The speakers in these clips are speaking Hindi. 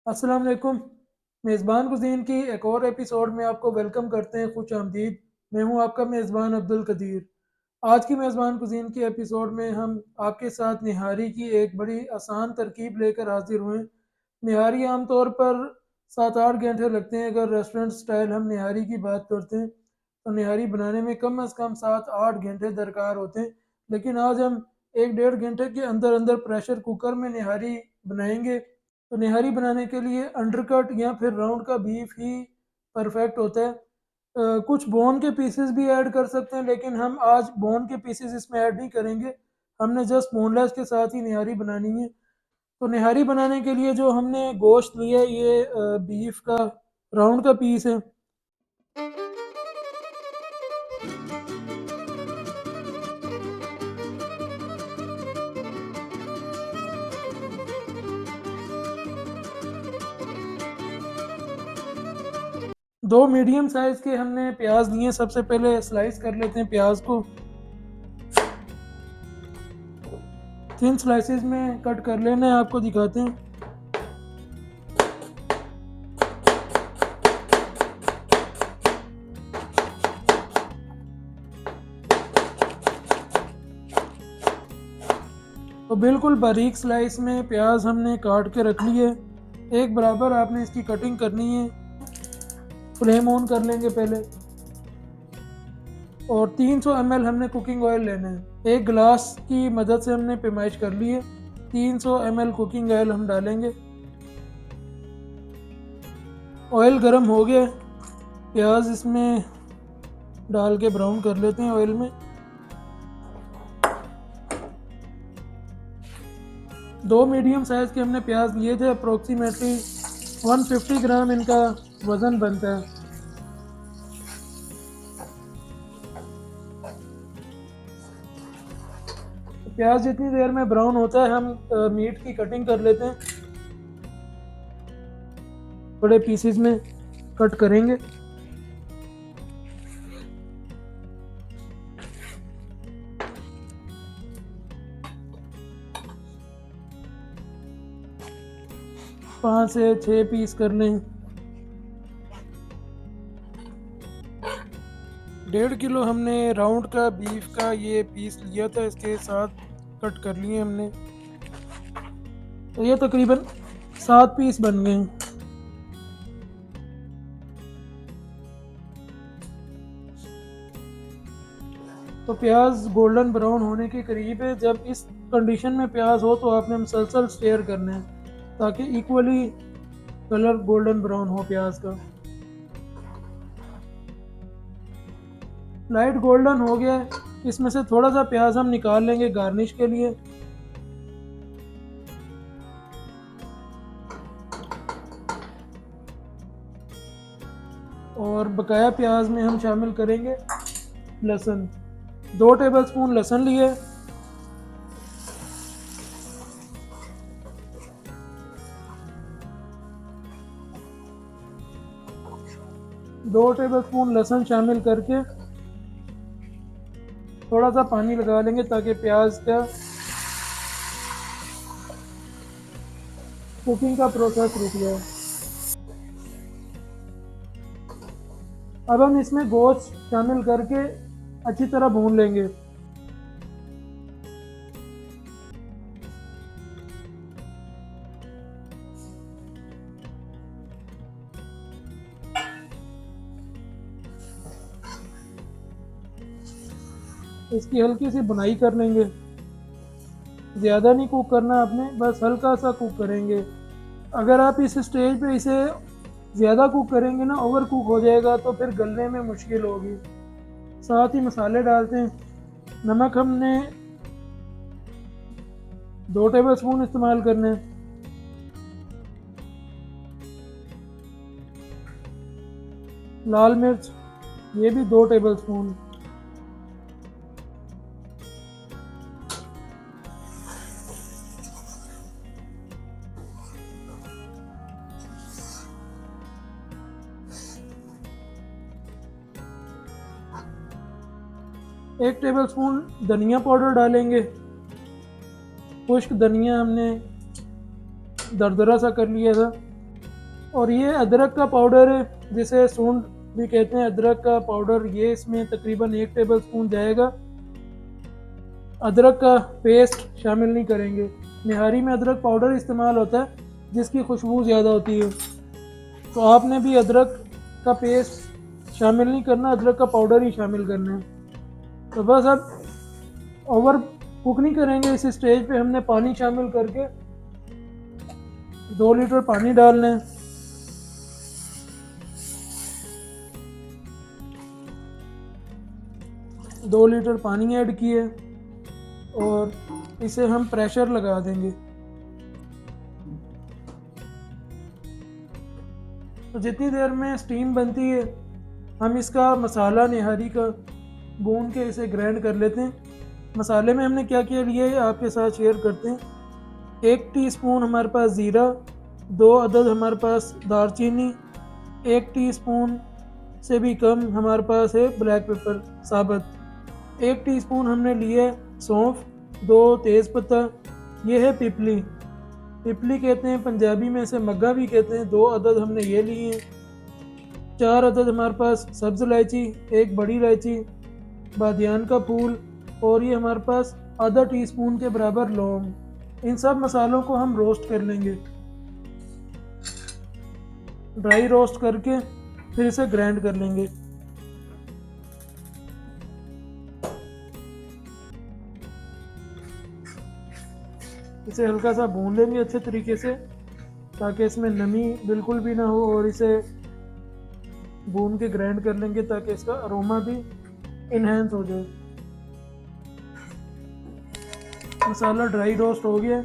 अस्सलाम वालेकुम। मेज़बान कुज़ीन की एक और एपिसोड में आपको वेलकम करते हैं, खुश आमदीद। मैं हूं आपका मेज़बान अब्दुल कदीर। आज की मेज़बान कुज़ीन की एपिसोड में हम आपके साथ निहारी की एक बड़ी आसान तरकीब लेकर हाजिर हुए। निहारी आमतौर पर 7-8 घंटे लगते हैं। अगर रेस्टोरेंट स्टाइल हम निहारी की बात करते हैं तो निहारी बनाने में कम से कम 7-8 घंटे दरकार होते हैं। लेकिन आज हम 1 डेढ़ घंटे के अंदर अंदर प्रेशर कुकर में निहारी बनाएंगे। तो निहारी बनाने के लिए अंडरकट या फिर राउंड का बीफ ही परफेक्ट होता है। कुछ बोन के पीसेस भी ऐड कर सकते हैं, लेकिन हम आज बोन के पीसेस इसमें ऐड नहीं करेंगे। हमने जस्ट बोनलेस के साथ ही निहारी बनानी है। तो निहारी बनाने के लिए जो हमने गोश्त लिया है, ये बीफ का राउंड का पीस है। 2 मीडियम साइज़ के हमने प्याज लिए। सबसे पहले स्लाइस कर लेते हैं प्याज को। थिन स्लाइसेस में कट कर लेना है, आपको दिखाते हैं। तो बिल्कुल बारीक स्लाइस में प्याज हमने काट के रख ली है। एक बराबर आपने इसकी कटिंग करनी है। फ्लेम ऑन कर लेंगे पहले। और 300 ml हमने कुकिंग ऑयल लेना है। एक गिलास की मदद से हमने पैमाइश कर ली है। 300 ml कुकिंग ऑयल हम डालेंगे। ऑयल गर्म हो गया। प्याज इसमें डाल के ब्राउन कर लेते हैं ऑयल में। 2 मीडियम साइज़ के हमने प्याज लिए थे। अप्रोक्सीमेटली 150 ग्राम इनका वज़न बनता है। प्याज जितनी देर में ब्राउन होता है, हम मीट की कटिंग कर लेते हैं। बड़े पीसेस में कट करेंगे। पाँच से 6 पीस कर लें। 1.5 किलो हमने राउंड का बीफ का ये पीस लिया था, इसके साथ कट कर लिए हमने। तो ये तकरीबन 7 पीस बन गए। तो प्याज गोल्डन ब्राउन होने के करीब है। जब इस कंडीशन में प्याज हो तो आपने मुसलसल स्टेयर करना है, ताकि इक्वली कलर गोल्डन ब्राउन हो प्याज का। लाइट गोल्डन हो गया है। इसमें से थोड़ा सा प्याज हम निकाल लेंगे गार्निश के लिए। और बकाया प्याज में हम शामिल करेंगे लहसुन। 2 टेबलस्पून लहसुन लिए। 2 टेबलस्पून लहसुन शामिल करके थोड़ा सा पानी लगा लेंगे, ताकि प्याज का कुकिंग का प्रोसेस रुक जाए। अब हम इसमें गोश्त शामिल करके अच्छी तरह भून लेंगे। इसकी हल्की सी बुनाई कर लेंगे। ज़्यादा नहीं कुक करना आपने, बस हल्का सा कुक करेंगे। अगर आप इस स्टेज पे इसे ज़्यादा कुक करेंगे ना, ओवर कुक हो जाएगा, तो फिर गलने में मुश्किल होगी। साथ ही मसाले डालते हैं। नमक हमने 2 टेबलस्पून इस्तेमाल करने हैं। लाल मिर्च ये भी 2 टेबलस्पून। एक टेबलस्पून धनिया पाउडर डालेंगे। खुश्क धनिया हमने दरदरा सा कर लिया था। और ये अदरक का पाउडर है, जिसे सूंड भी कहते हैं, अदरक का पाउडर, ये इसमें तकरीबन 1 टेबलस्पून जाएगा। अदरक का पेस्ट शामिल नहीं करेंगे। निहारी में अदरक पाउडर इस्तेमाल होता है जिसकी खुशबू ज़्यादा होती है, तो आपने भी अदरक का पेस्ट शामिल नहीं करना, अदरक का पाउडर ही शामिल करना है। तो बस अब ओवर कुक नहीं करेंगे। इस स्टेज पे हमने पानी शामिल करके 2 लीटर पानी डालना है। दो लीटर पानी ऐड किए और इसे हम प्रेशर लगा देंगे। तो जितनी देर में स्टीम बनती है हम इसका मसाला निहारी का भून के इसे ग्राइंड कर लेते हैं। मसाले में हमने क्या क्या लिया है आपके साथ शेयर करते हैं। 1 टीस्पून हमारे पास ज़ीरा, 2 अदद हमारे पास दालचीनी, 1 टीस्पून से भी कम हमारे पास है ब्लैक पेपर साबुत, 1 टीस्पून हमने लिया है सौंफ, 2 तेज़पत्ता, ये है पिपली, पिपली कहते हैं पंजाबी में, इसे मग्गा भी कहते हैं, 2 अदद हमने ये लिए हैं। 4 अदद हमारे पास सब्ज़ इलायची, 1 बड़ी इलायची, बादियान का फूल, और ये हमारे पास आधा टीस्पून के बराबर लौंग। इन सब मसालों को हम रोस्ट कर लेंगे, ड्राई रोस्ट करके फिर इसे ग्राइंड कर लेंगे। इसे हल्का सा भून लेंगे अच्छे तरीके से ताकि इसमें नमी बिल्कुल भी ना हो, और इसे भून के ग्राइंड कर लेंगे ताकि इसका अरोमा भी इन्हेंस हो जाए। मसाला ड्राई रोस्ट हो गया।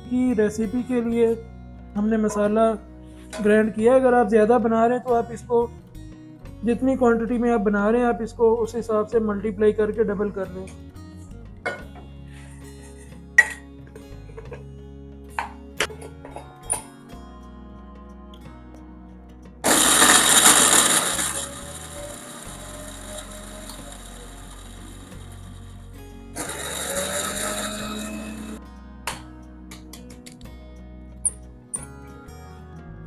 की रेसिपी के लिए हमने मसाला ग्राइंड किया। अगर आप ज़्यादा बना रहे हैं तो आप इसको जितनी क्वांटिटी में आप बना रहे हैं आप इसको उस हिसाब से मल्टीप्लाई करके डबल कर लें।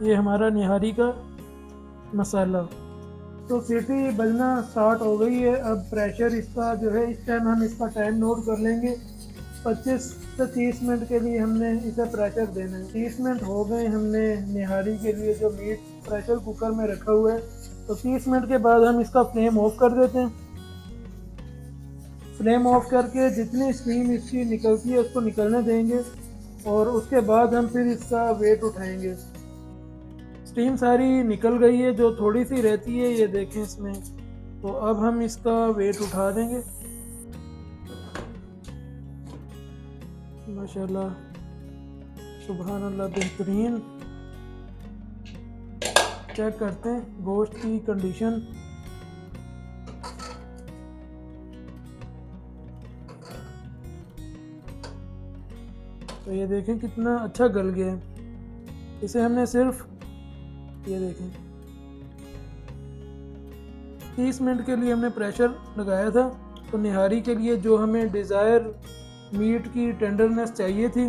ये हमारा निहारी का मसाला। तो सीटी बजना स्टार्ट हो गई है। अब प्रेशर इसका जो है, इस टाइम हम इसका टाइम नोट कर लेंगे। 25 से 30 मिनट के लिए हमने इसे प्रेशर देना है। 30 मिनट हो गए हमने निहारी के लिए जो मीट प्रेशर कुकर में रखा हुआ है। तो 30 मिनट के बाद हम इसका फ्लेम ऑफ कर देते हैं। फ्लेम ऑफ करके जितनी स्टीम इसकी निकलती है उसको निकलने देंगे, और उसके बाद हम फिर इसका वेट उठाएंगे। स्टीम सारी निकल गई है, जो थोड़ी सी रहती है ये देखें इसमें। तो अब हम इसका वेट उठा देंगे। माशाल्लाह, सुभान अल्लाह, बेहतरीन। चेक करते हैं गोश्त की कंडीशन। तो ये देखें कितना अच्छा गल गया है। इसे हमने सिर्फ, ये देखें, 30 मिनट के लिए हमने प्रेशर लगाया था। तो निहारी के लिए जो हमें डिज़ायर मीट की टेंडरनेस चाहिए थी,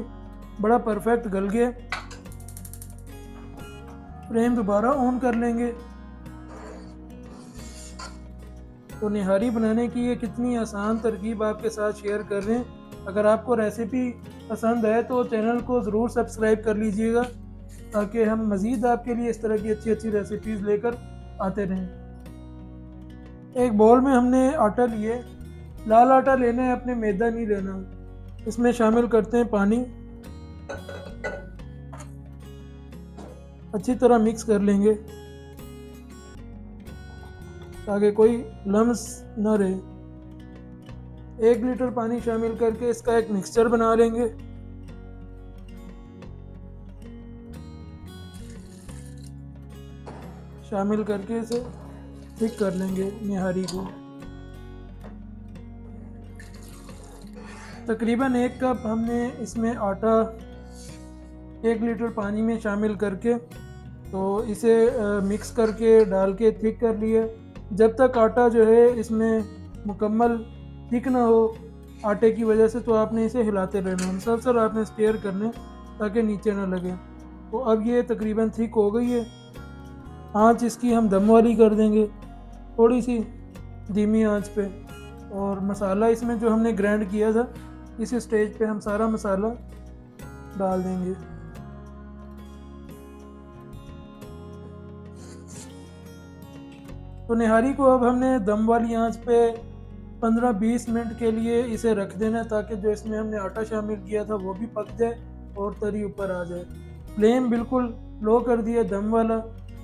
बड़ा परफेक्ट गल गया। फ्लेम दोबारा ऑन कर लेंगे। तो निहारी बनाने की ये कितनी आसान तरकीब आपके साथ शेयर कर रहे हैं। अगर आपको रेसिपी पसंद है तो चैनल को ज़रूर सब्सक्राइब कर लीजिएगा ताकि हम मज़ीद आपके लिए इस तरह की अच्छी अच्छी रेसिपीज़ लेकर आते रहें। एक बाउल में हमने आटा लिए, लाल आटा लेना है, अपने मैदा नहीं लेना। इसमें शामिल करते हैं पानी, अच्छी तरह मिक्स कर लेंगे ताकि कोई लम्स न रहे। 1 लीटर पानी शामिल करके इसका एक मिक्सचर बना लेंगे। शामिल करके इसे थिक कर लेंगे निहारी को। तकरीबन 1 कप हमने इसमें आटा 1 लीटर पानी में शामिल करके तो इसे मिक्स करके डाल के थिक कर लिया। जब तक आटा जो है इसमें मुकम्मल थिक ना हो आटे की वजह से, तो आपने इसे हिलाते रहना, मुसलसल आपने स्टीयर करने। ताकि नीचे ना लगे। तो अब ये तकरीबन थिक हो गई है। आँच इसकी हम दम वाली कर देंगे, थोड़ी सी धीमी आंच पे। और मसाला इसमें जो हमने ग्राइंड किया था, इस स्टेज पे हम सारा मसाला डाल देंगे। तो निहारी को अब हमने दम वाली आंच पे 15-20 मिनट के लिए इसे रख देना, ताकि जो इसमें हमने आटा शामिल किया था वो भी पक जाए और तरी ऊपर आ जाए। फ्लेम बिल्कुल लो कर दिया दम वाला।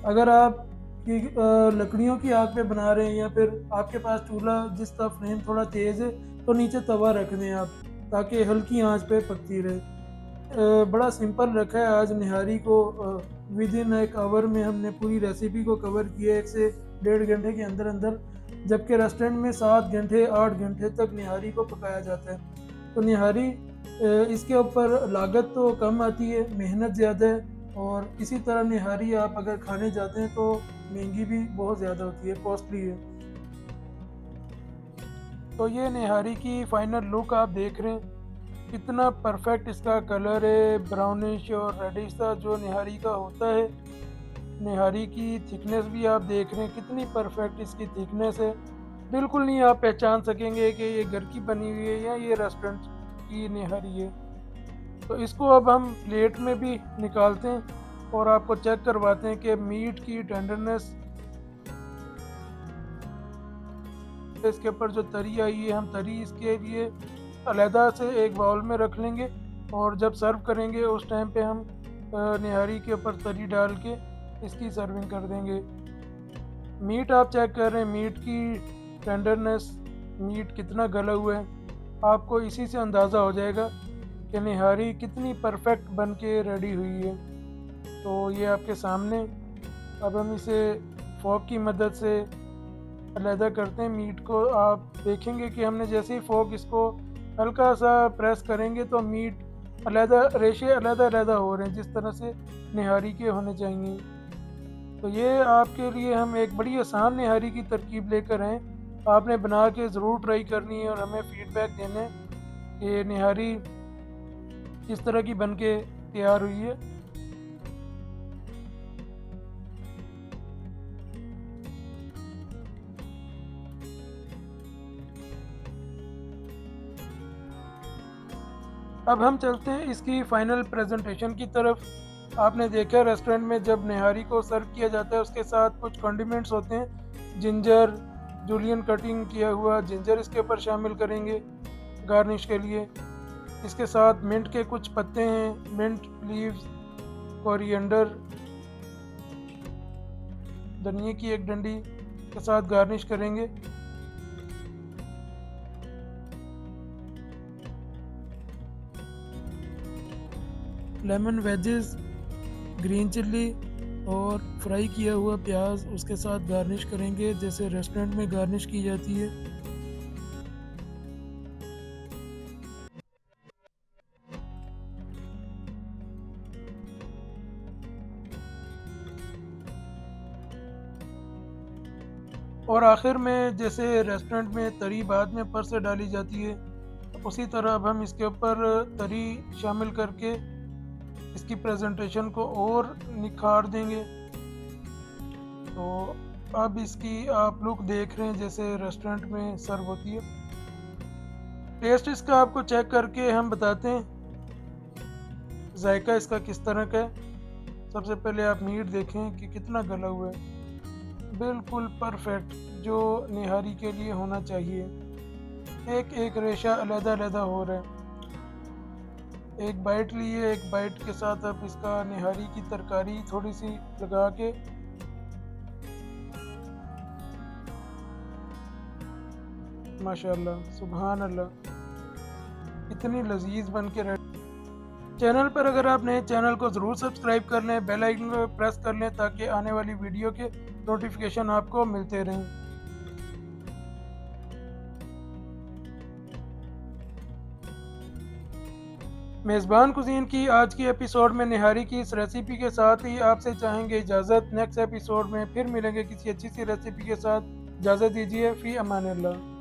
अगर आप लकड़ियों की आग पे बना रहे हैं या फिर आपके पास चूल्हा जिसका फ्लेम थोड़ा तेज़ है, तो नीचे तवा रख दें आप, ताकि हल्की आंच पे पकती रहे। बड़ा सिंपल रखा है आज निहारी को। विद इन 1 आवर में हमने पूरी रेसिपी को कवर किया, 1 से 1.5 घंटे के अंदर अंदर, जबकि रेस्टोरेंट में 7 घंटे 8 घंटे तक निहारी को पकाया जाता है। तो निहारी इसके ऊपर लागत तो कम आती है, मेहनत ज़्यादा है। और इसी तरह निहारी आप अगर खाने जाते हैं तो महंगी भी बहुत ज़्यादा होती है, कॉस्टली है। तो ये निहारी की फाइनल लुक आप देख रहे हैं, कितना परफेक्ट इसका कलर है, ब्राउनिश और रेडिश सा जो निहारी का होता है। निहारी की थिकनेस भी आप देख रहे हैं, कितनी परफेक्ट इसकी थिकनेस है। बिल्कुल नहीं आप पहचान सकेंगे कि ये घर की बनी हुई है या ये रेस्टोरेंट की निहारी है। तो इसको अब हम प्लेट में भी निकालते हैं और आपको चेक करवाते हैं कि मीट की टेंडरनेस, इसके ऊपर जो तरी आई है, हम तरी इसके लिए अलहदा से एक बाउल में रख लेंगे। और जब सर्व करेंगे उस टाइम पे हम निहारी के ऊपर तरी डाल के इसकी सर्विंग कर देंगे। मीट आप चेक कर रहे हैं, मीट की टेंडरनेस, मीट कितना गला हुआ है, आपको इसी से अंदाज़ा हो जाएगा कि निहारी कितनी परफेक्ट बन के रेडी हुई है। तो ये आपके सामने, अब हम इसे फोक की मदद से अलहदा करते हैं मीट को। आप देखेंगे कि हमने जैसे ही फोक इसको हल्का सा प्रेस करेंगे तो मीट अलहदा, रेशे अलहदा अलहदा हो रहे हैं, जिस तरह से निहारी के होने चाहिए। तो ये आपके लिए हम एक बड़ी आसान निहारी की तरकीब लेकर आए, आपने बना के ज़रूर ट्राई करनी है और हमें फ़ीडबैक देना है कि निहारी किस तरह की बन के तैयार हुई है। अब हम चलते हैं इसकी फ़ाइनल प्रेजेंटेशन की तरफ। आपने देखा रेस्टोरेंट में जब निहारी को सर्व किया जाता है उसके साथ कुछ कॉन्डिमेंट्स होते हैं। जिंजर, जूलियन कटिंग किया हुआ जिंजर इसके ऊपर शामिल करेंगे गार्निश के लिए। इसके साथ मिंट के कुछ पत्ते हैं, मिंट लीव्स, कोरिएंडर, धनिए की एक डंडी के साथ गार्निश करेंगे। लेमन वेजेस, ग्रीन चिल्ली और फ्राई किया हुआ प्याज उसके साथ गार्निश करेंगे, जैसे रेस्टोरेंट में गार्निश की जाती है। और आखिर में जैसे रेस्टोरेंट में तरी बाद में ऊपर से डाली जाती है, उसी तरह अब हम इसके ऊपर तरी शामिल करके इसकी प्रेजेंटेशन को और निखार देंगे। तो अब इसकी आप लुक देख रहे हैं जैसे रेस्टोरेंट में सर्व होती है। टेस्ट इसका आपको चेक करके हम बताते हैं जायका इसका किस तरह का है। सबसे पहले आप मीट देखें कि कितना गला हुआ है, बिल्कुल परफेक्ट जो निहारी के लिए होना चाहिए। एक एक रेशा अलग अलग हो रहा है। एक बाइट लिए, एक बाइट के साथ अब इसका निहारी की तरकारी थोड़ी सी लगा के माशाल्लाह सुभान अल्लाह, इतनी लजीज बन के रेडी। चैनल पर अगर आप नए, चैनल को ज़रूर सब्सक्राइब कर लें, बेल आइकन को प्रेस कर लें ताकि आने वाली वीडियो के नोटिफिकेशन आपको मिलते रहें। मेज़बान कुज़ीन की आज की एपिसोड में निहारी की इस रेसिपी के साथ ही आपसे चाहेंगे इजाज़त। नेक्स्ट एपिसोड में फिर मिलेंगे किसी अच्छी सी रेसिपी के साथ। इजाज़त दीजिए, फ़ी अमान अल्लाह।